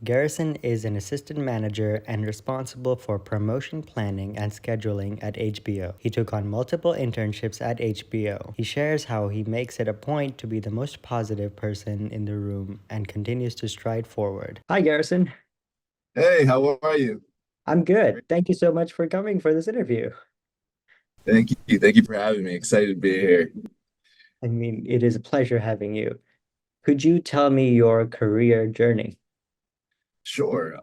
Garrison is an assistant manager and responsible for promotion planning and scheduling at HBO. He took on multiple internships at HBO. He shares how he makes it a point to be the most positive person in the room and continues to stride forward. Hi, Garrison. Hey, how are you? I'm good. Great. Thank you so much for coming for this interview. Thank you. Thank you for having me. Excited to be here. I mean, it is a pleasure having you. Could you tell me your career journey? Sure.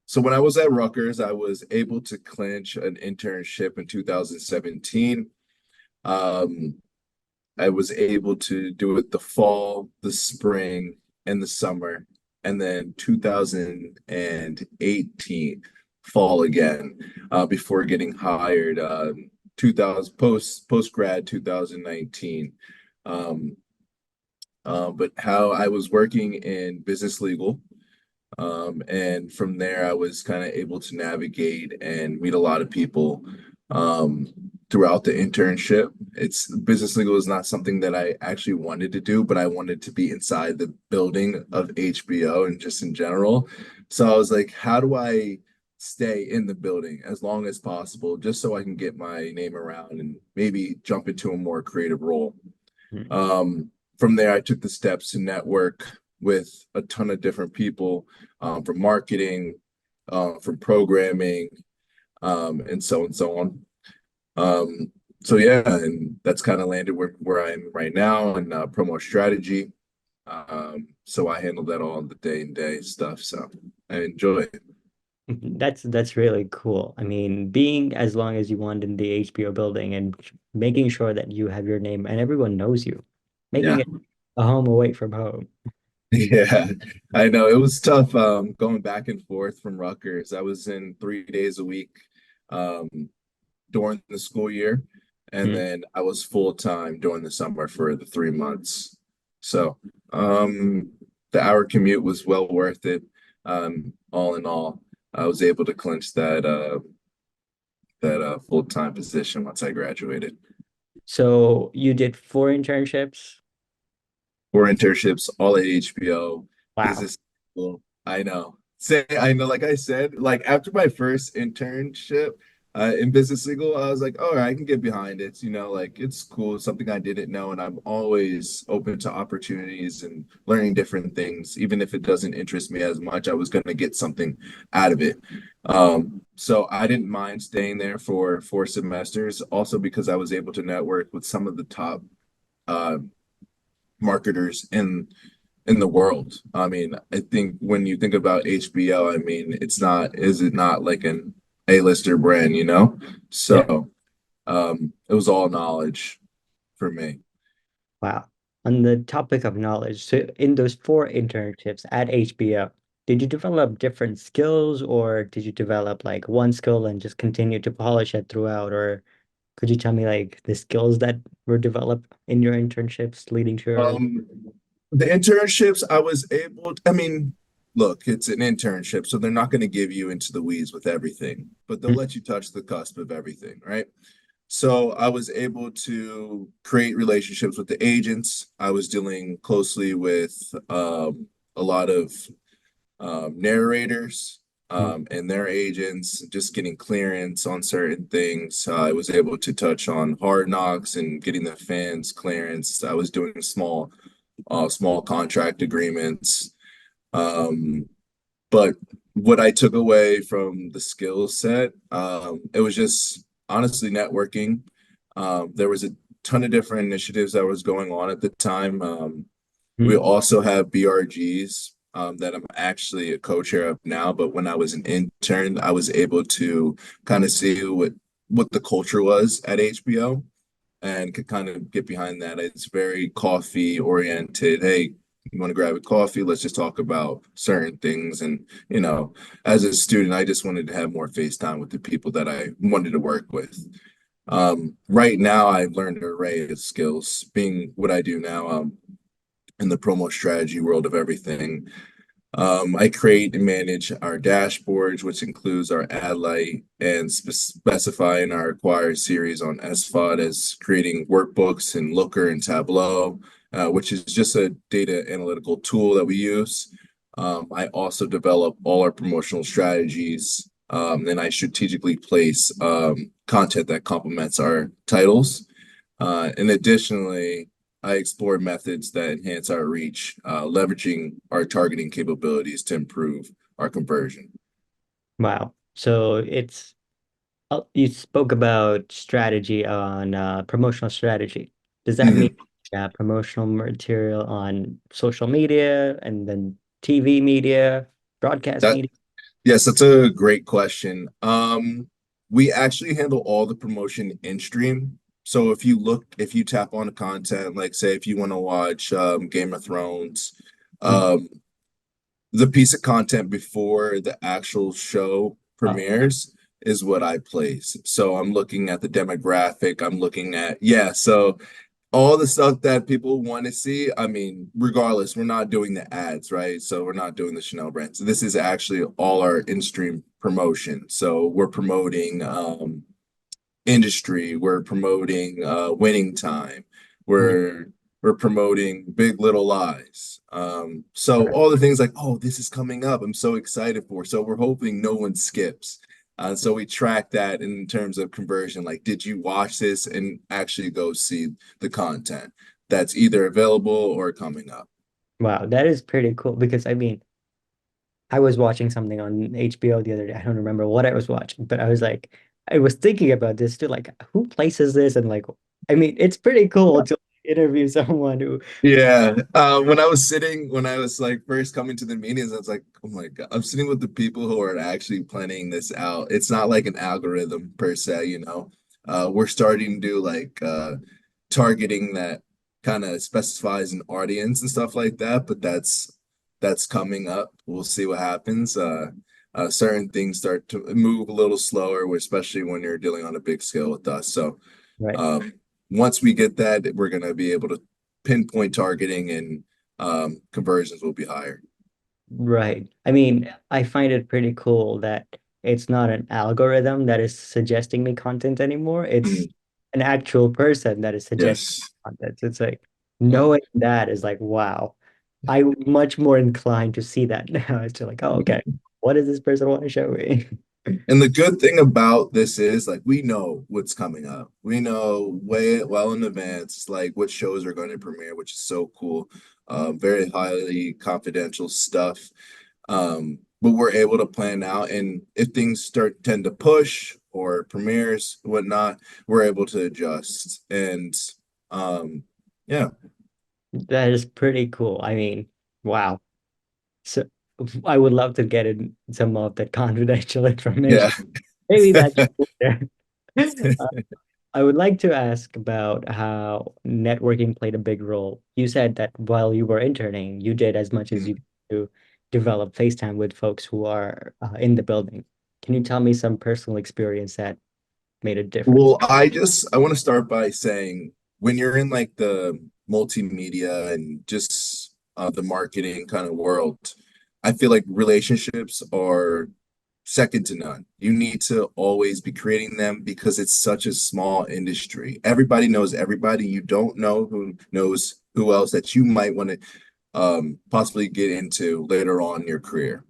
So when I was at Rutgers, I was able to clinch an internship in 2017. Um, I was able to do it the fall, the spring, and the summer, and then 2018 fall again, before getting hired 2000 post grad 2019. Um, but how I was working in business legal. And from there, I was kind of able to navigate and meet a lot of people um, throughout the internship. It's business legal is not something that I actually wanted to do, but I wanted to be inside the building of HBO and just in general. So I was like, how do I stay in the building as long as possible, just so I can get my name around and maybe jump into a more creative role. Hmm. From there, I took the steps to network with a ton of different people, from marketing, from programming, and so on. Um, so yeah, and that's kind of landed where I am right now in promo strategy. So I handle that all the day and day stuff. So I enjoy it. That's really cool. I mean, being as long as you want in the HBO building and making sure that you have your name and everyone knows you, making Yeah. it a home away from home. Yeah, I know it was tough going back and forth from Rutgers. I was in 3 days a week um, during the school year, and Hmm. then I was full time during the summer for the 3 months. So um, the hour commute was well worth it. All in all, I was able to clinch that full time position once I graduated. So you did four internships. 4 internships, all at HBO, Wow. business school. I know. Say, I know, like I said, like after my first internship in business legal, I was like, all right, I can get behind it. Like it's cool, something I didn't know. And I'm always open to opportunities and learning different things. Even if it doesn't interest me as much, I was going to get something out of it. So I didn't mind staying there for 4 semesters, also because I was able to network with some of the top uh, marketers in the world. I mean, I think when you think about HBO, I mean, is it not like an A-lister brand, you know? Yeah. So it was all knowledge for me. Wow. On the topic of knowledge, so in those four internships at HBO, did you develop different skills or did you develop like one skill and just continue to polish it throughout? Or could you tell me like the skills that were developed in your internships leading to your Um, the internships, I was able I mean, look, it's an internship, so they're not going to give you into the weeds with everything, but they'll Hmm. let you touch the cusp of everything, right? So I was able to create relationships with the agents. I was dealing closely with a lot of narrators and their agents, just getting clearance on certain things. I was able to touch on Hard Knocks and getting the fans clearance. I was doing small contract agreements. Um, but what I took away from the skill set, it was just honestly networking. There was a ton of different initiatives that was going on at the time. We Hmm. also have BRGs that I'm actually a co-chair of now, but when I was an intern, I was able to kind of see what the culture was at HBO and could kind of get behind that. It's very coffee oriented. Hey, you want to grab a coffee? Let's just talk about certain things. And, as a student, I just wanted to have more face time with the people that I wanted to work with. Right now, I've learned an array of skills being what I do now in the promo strategy world of everything. I create and manage our dashboards, which includes our ad light and specifying our acquired series on SFOD as creating workbooks in Looker and Tableau, which is just a data analytical tool that we use. I also develop all our promotional strategies, and I strategically place content that complements our titles. And additionally, I explore methods that enhance our reach, leveraging our targeting capabilities to improve our conversion. Wow. So you spoke about strategy on promotional strategy. Does that mean Mhm. promotional material on social media and then TV media, broadcast That media? Yes, that's a great question. We actually handle all the promotion in stream. So if you tap on the content, like say if you want to watch Game of Thrones, Mhm. um, the piece of content before the actual show Oh, premieres is what I place. So I'm looking at the demographic, I'm looking at, yeah, so all the stuff that people want to see. I mean, regardless, we're not doing the ads, right? So we're not doing the Chanel brand. So this is actually all our in-stream promotion. So we're promoting industry, we're promoting winning time, yeah, we're we're promoting Big Little Lies. So right. all the things like, oh, this is coming up. I'm so excited for. So we're hoping no one skips. So we track that in terms of conversion. Like, did you watch this and actually go see the content that's either available or coming up? Wow, that is pretty cool because I mean, I was watching something on HBO the other day. I don't remember what I was watching, but I was like, I was thinking about this too, like who places this and like, I mean, it's pretty cool to interview someone who, Yeah. When I was like first coming to the meetings, I was like, oh my God, I'm sitting with the people who are actually planning this out. It's not like an algorithm per se, you know. We're starting to do like targeting that kind of specifies an audience and stuff like that, but that's coming up. We'll see what happens. Certain things start to move a little slower, especially when you're dealing on a big scale with us. So right. um, once we get that, we're going to be able to pinpoint targeting and conversions will be higher. Right. I mean, I find it pretty cool that it's not an algorithm that is suggesting me content anymore. It's Mhm. an actual person that is suggesting Yes. content. So it's like Uh, knowing that is like, wow. I'm much more inclined to see that now. It's just like, oh, okay. What does this person want to show me? And the good thing about this is like we know what's coming up. We know way well in advance, like what shows are going to premiere, which is so cool. Very highly confidential stuff. But we're able to plan out, and if things start tend to push or premieres, whatnot, we're able to adjust. And um, yeah, That is pretty cool. I mean, wow. So I would love to get in some of that confidential yeah. information. Maybe that's later. I would like to ask about how networking played a big role. You said that while you were interning, you did as much as you could to develop FaceTime with folks who are in the building. Can you tell me some personal experience that made a difference? Well, I want to start by saying when you're in like the multimedia and just the marketing kind of world, I feel like relationships are second to none. You need to always be creating them because it's such a small industry. Everybody knows everybody. You don't know who knows who else that you might want to possibly get into later on in your career.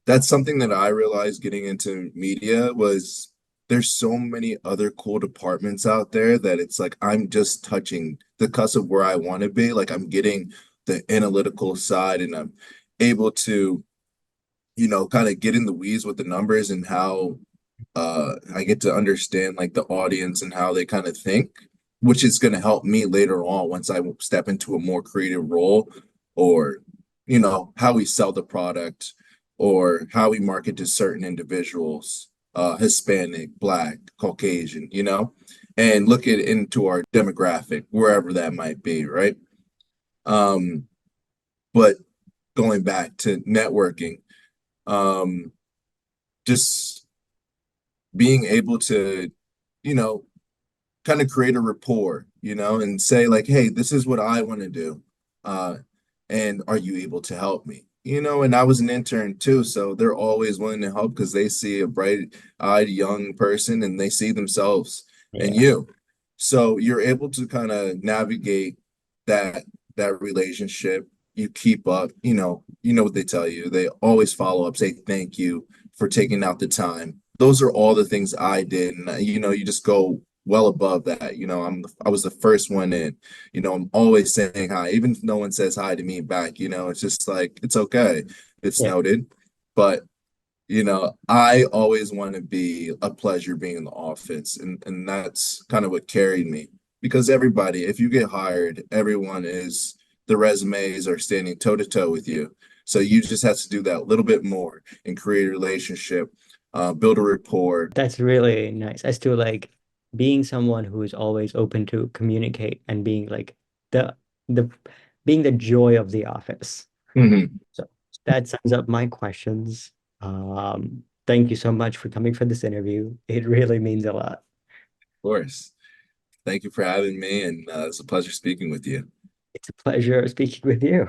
That's something that I realized getting into media was there's so many other cool departments out there that it's like I'm just touching the cusp of where I want to be. Like I'm getting the analytical side and I'm able to, kind of get in the weeds with the numbers and how I get to understand like the audience and how they kind of think, which is going to help me later on once I step into a more creative role or, how we sell the product or how we market to certain individuals, Hispanic, Black, Caucasian, and look at into our demographic, wherever that might be, right? Um, but going back to networking, um, just being able to, you know, kind of create a rapport, and say like, hey, this is what I want to do. Uh, and are you able to help me? And I was an intern too, so they're always willing to help because they see a bright-eyed young person and they see themselves in Yeah. you. So you're able to kind of navigate that that relationship. you keep up, you know what they tell you. They always follow up, say thank you for taking out the time. Those are all the things I did. And you just go well above that. I was the first one in. I'm always saying hi, even if no one says hi to me back, it's just like it's okay. It's Yeah, noted. But I always want to be a pleasure being in the office, and that's kind of what carried me. Because everybody, if you get hired, everyone is the resumes are standing toe to toe with you. So you just have to do that a little bit more and create a relationship, build a rapport. that's really nice. As to like being someone who is always open to communicate and being like the the being the joy of the office. Mhm. So that sums up my questions. Thank you so much for coming for this interview. It really means a lot. Of course. Thank you for having me, and it's a pleasure speaking with you. It's a pleasure speaking with you.